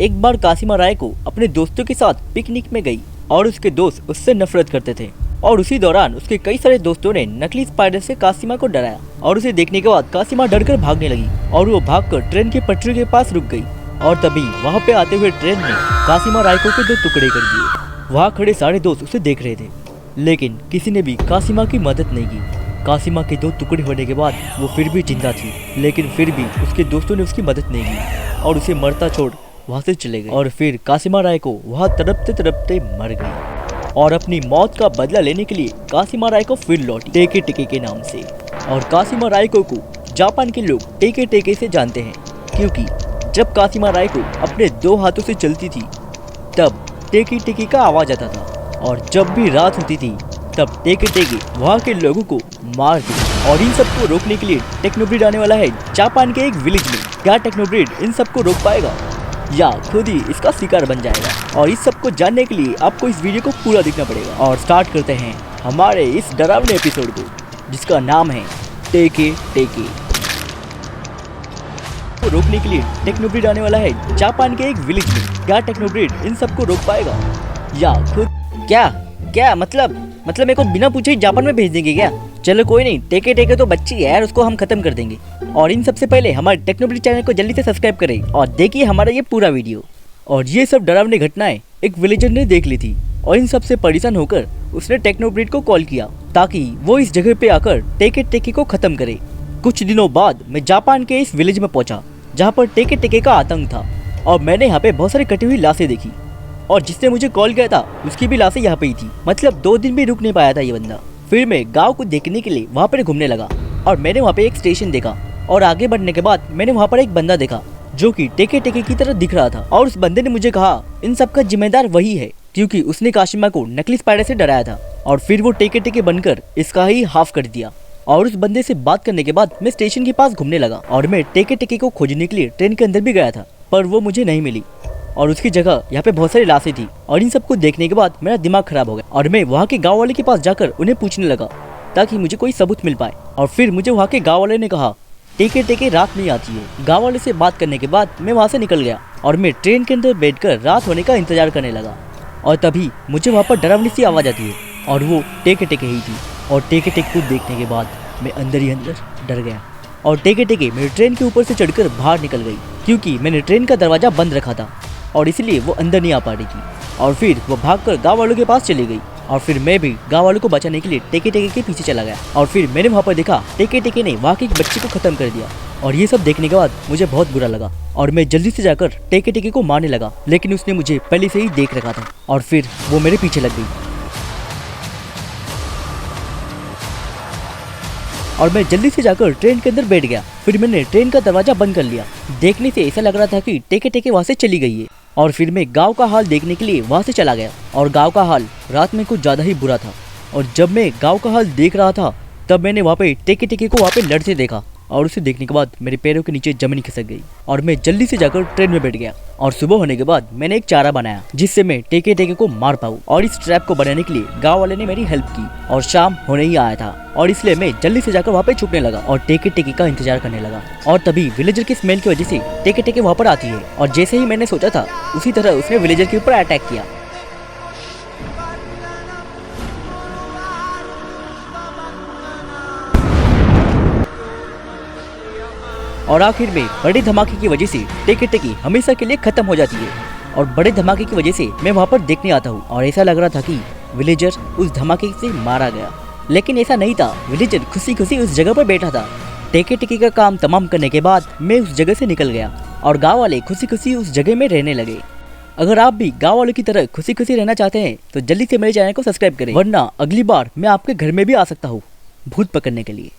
एक बार कासिमा राय को अपने दोस्तों के साथ पिकनिक में गई और उसके दोस्त उससे नफरत करते थे और उसी दौरान उसके कई सारे दोस्तों ने नकली स्पाइडर से कासिमा को डराया और उसे देखने के बाद कासिमा डरकर भागने लगी और वो भागकर ट्रेन की पटरी के पास रुक गई। और तभी वहाँ पे आते हुए ट्रेन ने कासिमा रायको के 2 टुकड़े कर दिए। वहाँ खड़े सारे दोस्त उसे देख रहे थे, लेकिन किसी ने भी कासिमा की मदद नहीं की। कासिमा के 2 टुकड़े होने के बाद वो फिर भी जिंदा थी, लेकिन फिर भी उसके दोस्तों ने उसकी मदद नहीं की और उसे मरता छोड़ वहाँ से चले गए। और फिर कासिमा रायको वहाँ तड़पते तड़पते मर गई और अपनी मौत का बदला लेने के लिए कासिमा रायको फिर लौटी टेके टेके के नाम से। और कासिमा रायको को जापान के लोग टेके टेके से जानते हैं, क्योंकि जब कासिमा रायको अपने 2 हाथों से चलती थी तब टेकी टेकी का आवाज आता था, और जब भी रात होती थी तब टेके टेके वहाँ के लोगों को मार दी। और इन सबको रोकने के लिए टेक्नोब्रिड आने वाला है जापान के एक विलेज में। क्या टेक्नोब्रिड इन सबको रोक पाएगा या खुद ही इसका शिकार बन जाएगा? और इस सब को जानने के लिए आपको इस वीडियो को पूरा देखना पड़ेगा। और स्टार्ट करते हैं हमारे इस डरावने एपिसोड को, जिसका नाम है टेके टेके। को रोकने के लिए टेक्नोब्रिड आने वाला है जापान के एक विलेज में। क्या टेक्नोब्रिड इन सबको रोक पाएगा या खुद? क्या मतलब मेरे को बिना पूछे ही जापान में भेज देंगे क्या? चलो कोई नहीं, टेके टेके तो बच्ची है यार, उसको हम खत्म कर देंगे। और इन सबसे पहले हमारे टेक्नोब्रिड चैनल को जल्दी से सब्सक्राइब करें और देखिए हमारा ये पूरा वीडियो। और ये सब डरावनी घटनाएं एक विलेजर ने देख ली थी और इन सबसे परेशान होकर उसने टेक्नोब्रिड को कॉल किया ताकि वो इस जगह पे आकर टेके टेके को खत्म करे। कुछ दिनों बाद मैं जापान के इस विलेज में पहुंचा जहाँ पर टेके टेके का आतंक था, और मैंने यहाँ पे बहुत सारी कटी हुई लाशें देखी। और जिसने मुझे कॉल किया था उसकी भी लाशें यहाँ पे ही थी, मतलब 2 दिन भी रुक नहीं पाया था ये बंदा। फिर मैं गांव को देखने के लिए वहाँ पर घूमने लगा और मैंने वहाँ पे एक स्टेशन देखा, और आगे बढ़ने के बाद मैंने वहाँ पर एक बंदा देखा जो कि टेके टेके की तरह दिख रहा था। और उस बंदे ने मुझे कहा इन सब का जिम्मेदार वही है, क्योंकि उसने काशिमा को नकली स्पाइडर से डराया था और फिर वो टेके टेके बनकर इसका ही हाफ कर दिया। और उस बंदे से बात करने के बाद मैं स्टेशन के पास घूमने लगा और मैं टेके टेके को खोजने के लिए ट्रेन के अंदर भी गया था, पर वो मुझे नहीं मिली और उसकी जगह यहाँ पे बहुत सारी लाशें थी। और इन सबको देखने के बाद मेरा दिमाग खराब हो गया और मैं वहाँ के गाँव वाले के पास जाकर उन्हें पूछने लगा ताकि मुझे कोई सबूत मिल पाए। और फिर मुझे वहाँ के गाँव वाले ने कहा टेके टेके रात नहीं आती है। गाँव वाले से बात करने के बाद मैं वहाँ से निकल गया और मैं ट्रेन के अंदर बैठकर रात होने का इंतजार करने लगा। और तभी मुझे वहाँ पर डरावनी सी आवाज़ आती है और वो टेके टेके ही थी। और टेके टेके को देखने के बाद मैं अंदर ही अंदर डर गया और टेके टेके मेरे ट्रेन के ऊपर से चढ़कर बाहर निकल गई, क्योंकि मैंने ट्रेन का दरवाज़ा बंद रखा था और इसलिए वो अंदर नहीं आ पा रही थी। और फिर वो भागकर गाँव वालों के पास चली गई और फिर मैं भी गाँव वालों को बचाने के लिए टेके टेके के पीछे चला गया। और फिर मैंने वहाँ पर देखा टेके टेके ने वहाँ के एक बच्चे को खत्म कर दिया। और ये सब देखने के बाद मुझे बहुत बुरा लगा और मैं जल्दी से जाकर टेके टेके को मारने लगा, लेकिन उसने मुझे पहले से ही देख रखा था और फिर वो मेरे पीछे लग गई। और मैं जल्दी से जाकर ट्रेन के अंदर बैठ गया। फिर मैंने ट्रेन का दरवाजा बंद कर लिया। देखने से ऐसा लग रहा था कि टेके टेके वहाँ से चली गई है। और फिर मैं गांव का हाल देखने के लिए वहाँ से चला गया और गांव का हाल रात में कुछ ज़्यादा ही बुरा था। और जब मैं गांव का हाल देख रहा था तब मैंने वहाँ पे टेके टेके को वहाँ पे लड़ते देखा और उसे देखने के बाद मेरे पैरों के नीचे जमीन खिसक गई और मैं जल्दी से जाकर ट्रेन में बैठ गया। और सुबह होने के बाद मैंने एक चारा बनाया जिससे मैं टेके टेके को मार पाऊँ। और इस ट्रैप को बनाने के लिए गांव वाले ने मेरी हेल्प की और शाम होने ही आया था और इसलिए मैं जल्दी से जाकर वहाँ पे छुपने लगा और टेके टेके का इंतजार करने लगा। और तभी विलेजर की स्मेल की वजह से टेके टेके वहाँ पर आती है और जैसे ही मैंने सोचा था उसी तरह उसने विलेजर के ऊपर अटैक किया। और आखिर में बड़े धमाके की वजह से टेके टेके हमेशा के लिए खत्म हो जाती है। और बड़े धमाके की वजह से मैं वहाँ पर देखने आता हूँ और ऐसा लग रहा था कि विलेजर उस धमाके से मारा गया, लेकिन ऐसा नहीं था। विलेजर खुशी खुशी उस जगह पर बैठा था। टेके टेके का काम तमाम करने के बाद मैं उस जगह से निकल गया और गाँव वाले खुशी खुशी उस जगह में रहने लगे। अगर आप भी गाँव वालों की तरह खुशी खुशी रहना चाहते हैं तो जल्दी से मेरे चैनल को सब्सक्राइब करें, वरना अगली बार मैं आपके घर में भी आ सकता हूँ भूत पकड़ने के लिए।